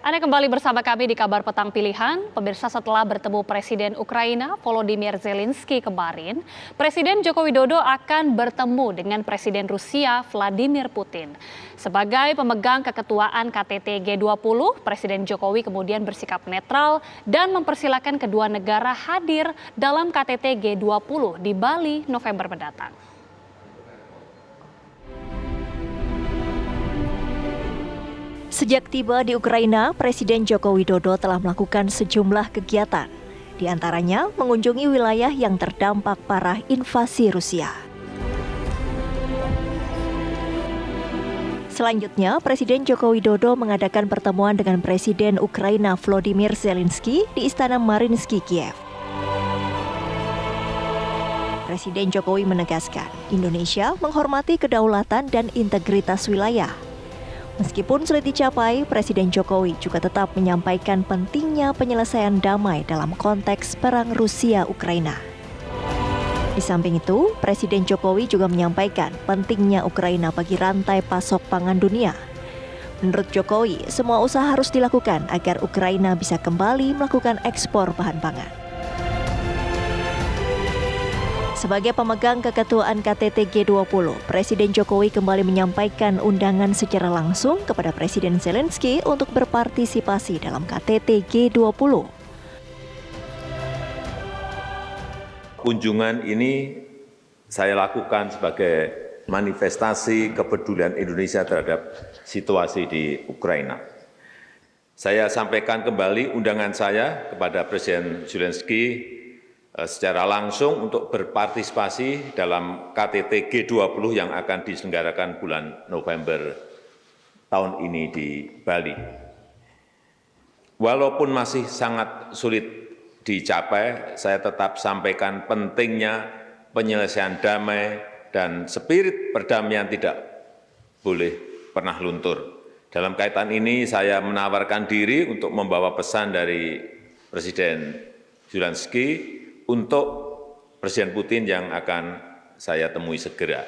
Anda kembali bersama kami di Kabar Petang Pilihan. Pemirsa, setelah bertemu Presiden Ukraina Volodymyr Zelensky kemarin, Presiden Joko Widodo akan bertemu dengan Presiden Rusia Vladimir Putin. Sebagai pemegang keketuaan KTT G20, Presiden Jokowi kemudian bersikap netral dan mempersilahkan kedua negara hadir dalam KTT G20 di Bali November mendatang. Sejak tiba di Ukraina, Presiden Joko Widodo telah melakukan sejumlah kegiatan, di antaranya mengunjungi wilayah yang terdampak parah invasi Rusia. Selanjutnya, Presiden Joko Widodo mengadakan pertemuan dengan Presiden Ukraina Volodymyr Zelensky di Istana Mariinsky, Kiev. Presiden Jokowi menegaskan, Indonesia menghormati kedaulatan dan integritas wilayah. Meskipun sulit dicapai, Presiden Jokowi juga tetap menyampaikan pentingnya penyelesaian damai dalam konteks perang Rusia-Ukraina. Di samping itu, Presiden Jokowi juga menyampaikan pentingnya Ukraina bagi rantai pasok pangan dunia. Menurut Jokowi, semua usaha harus dilakukan agar Ukraina bisa kembali melakukan ekspor bahan pangan. Sebagai pemegang keketuaan KTT G20, Presiden Jokowi kembali menyampaikan undangan secara langsung kepada Presiden Zelensky untuk berpartisipasi dalam KTT G20. Kunjungan ini saya lakukan sebagai manifestasi kepedulian Indonesia terhadap situasi di Ukraina. Saya sampaikan kembali undangan saya kepada Presiden Zelensky secara langsung untuk berpartisipasi dalam KTT G20 yang akan diselenggarakan bulan November tahun ini di Bali. Walaupun masih sangat sulit dicapai, saya tetap sampaikan pentingnya penyelesaian damai dan spirit perdamaian tidak boleh pernah luntur. Dalam kaitan ini saya menawarkan diri untuk membawa pesan dari Presiden Zelensky untuk Presiden Putin yang akan saya temui segera.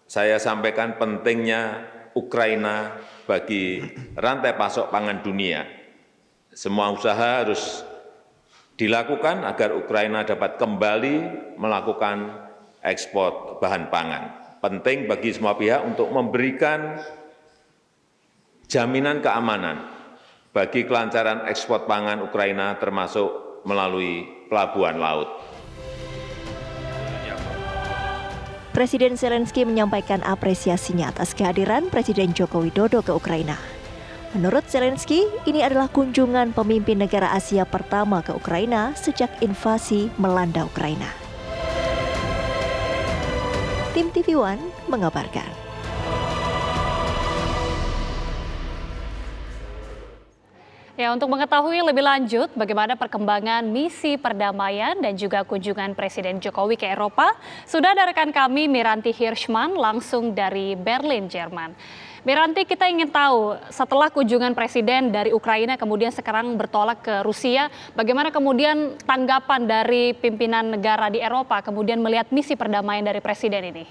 Saya sampaikan pentingnya Ukraina bagi rantai pasok pangan dunia. Semua usaha harus dilakukan agar Ukraina dapat kembali melakukan ekspor bahan pangan. Penting bagi semua pihak untuk memberikan jaminan keamanan bagi kelancaran ekspor pangan Ukraina termasuk melalui pelabuhan laut. Presiden Zelensky menyampaikan apresiasinya atas kehadiran Presiden Joko Widodo ke Ukraina. Menurut Zelensky, ini adalah kunjungan pemimpin negara Asia pertama ke Ukraina sejak invasi melanda Ukraina. Tim TV One mengabarkan. Ya, untuk mengetahui lebih lanjut bagaimana perkembangan misi perdamaian dan juga kunjungan Presiden Jokowi ke Eropa, sudah ada rekan kami Miranti Hirschman langsung dari Berlin, Jerman. Miranti, kita ingin tahu setelah kunjungan Presiden dari Ukraina kemudian sekarang bertolak ke Rusia, bagaimana kemudian tanggapan dari pimpinan negara di Eropa kemudian melihat misi perdamaian dari Presiden ini?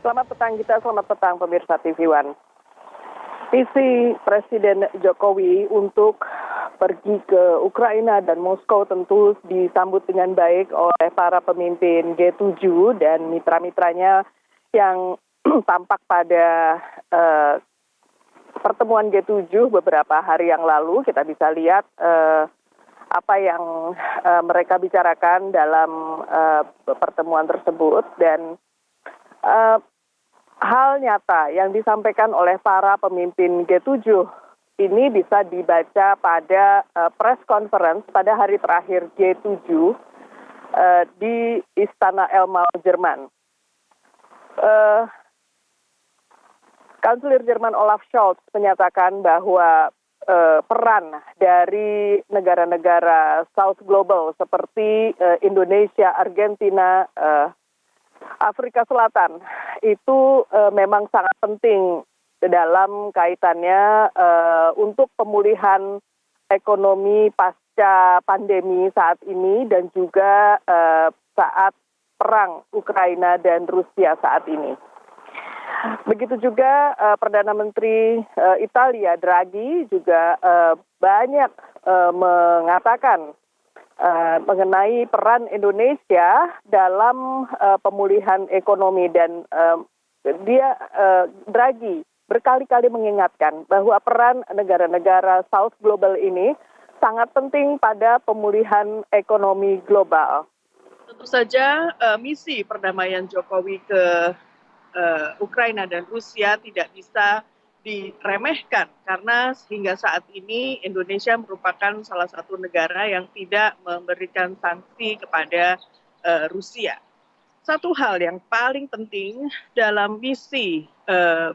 Selamat petang Gita, selamat petang pemirsa TV One. Visi Presiden Jokowi untuk pergi ke Ukraina dan Moskow tentu disambut dengan baik oleh para pemimpin G7 dan mitra-mitranya yang tampak pada pertemuan G7 beberapa hari yang lalu. Kita bisa lihat apa yang mereka bicarakan dalam pertemuan tersebut dan hal nyata yang disampaikan oleh para pemimpin G7 ini bisa dibaca pada press conference pada hari terakhir G7 di Istana Elmau, Jerman. Kanselir Jerman Olaf Scholz menyatakan bahwa peran dari negara-negara South Global seperti Indonesia, Argentina, Afrika Selatan itu memang sangat penting dalam kaitannya untuk pemulihan ekonomi pasca pandemi saat ini dan juga saat perang Ukraina dan Rusia saat ini. Begitu juga Perdana Menteri Italia Draghi juga banyak mengatakan mengenai peran Indonesia dalam pemulihan ekonomi dan Draghi berkali-kali mengingatkan bahwa peran negara-negara South Global ini sangat penting pada pemulihan ekonomi global. Tentu saja misi perdamaian Jokowi ke Ukraina dan Rusia tidak bisa diremehkan karena hingga saat ini Indonesia merupakan salah satu negara yang tidak memberikan sanksi kepada Rusia. Satu hal yang paling penting dalam misi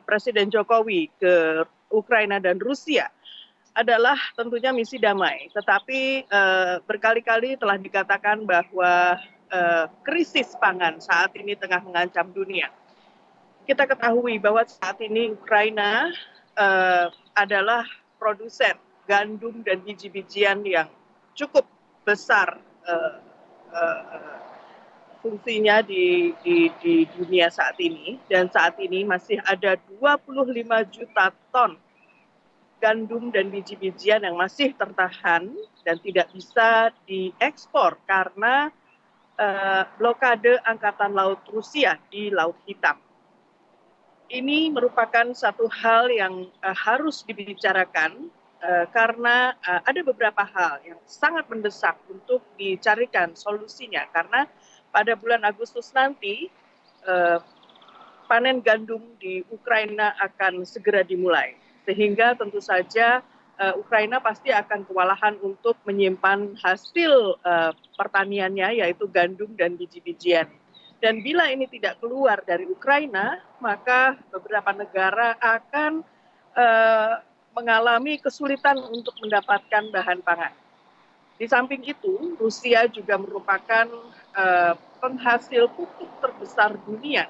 Presiden Jokowi ke Ukraina dan Rusia adalah tentunya misi damai. Tetapi berkali-kali telah dikatakan bahwa krisis pangan saat ini tengah mengancam dunia. Kita ketahui bahwa saat ini Ukraina adalah produsen gandum dan biji-bijian yang cukup besar fungsinya di dunia saat ini. Dan saat ini masih ada 25 juta ton gandum dan biji-bijian yang masih tertahan dan tidak bisa diekspor karena blokade Angkatan Laut Rusia di Laut Hitam. Ini merupakan satu hal yang harus dibicarakan karena ada beberapa hal yang sangat mendesak untuk dicarikan solusinya. Karena pada bulan Agustus nanti panen gandum di Ukraina akan segera dimulai. Sehingga tentu saja Ukraina pasti akan kewalahan untuk menyimpan hasil pertaniannya yaitu gandum dan biji-bijian. Dan bila ini tidak keluar dari Ukraina, maka beberapa negara akan mengalami kesulitan untuk mendapatkan bahan pangan. Di samping itu, Rusia juga merupakan penghasil pupuk terbesar dunia.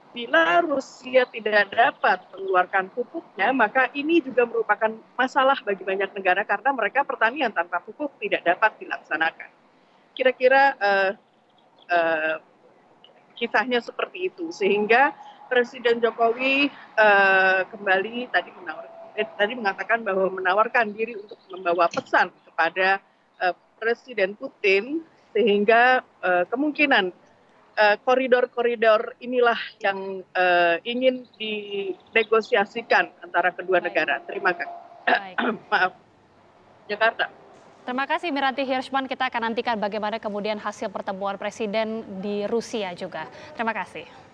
Bila Rusia tidak dapat mengeluarkan pupuknya, maka ini juga merupakan masalah bagi banyak negara karena mereka pertanian tanpa pupuk tidak dapat dilaksanakan. Kira-kira kisahnya seperti itu, sehingga Presiden Jokowi kembali tadi mengatakan bahwa menawarkan diri untuk membawa pesan kepada Presiden Putin, sehingga kemungkinan koridor-koridor inilah yang ingin dinegosiasikan antara kedua negara. Terima kasih. Maaf, Jakarta. Terima kasih Miranti Hirschman, kita akan nantikan bagaimana kemudian hasil pertemuan Presiden di Rusia juga. Terima kasih.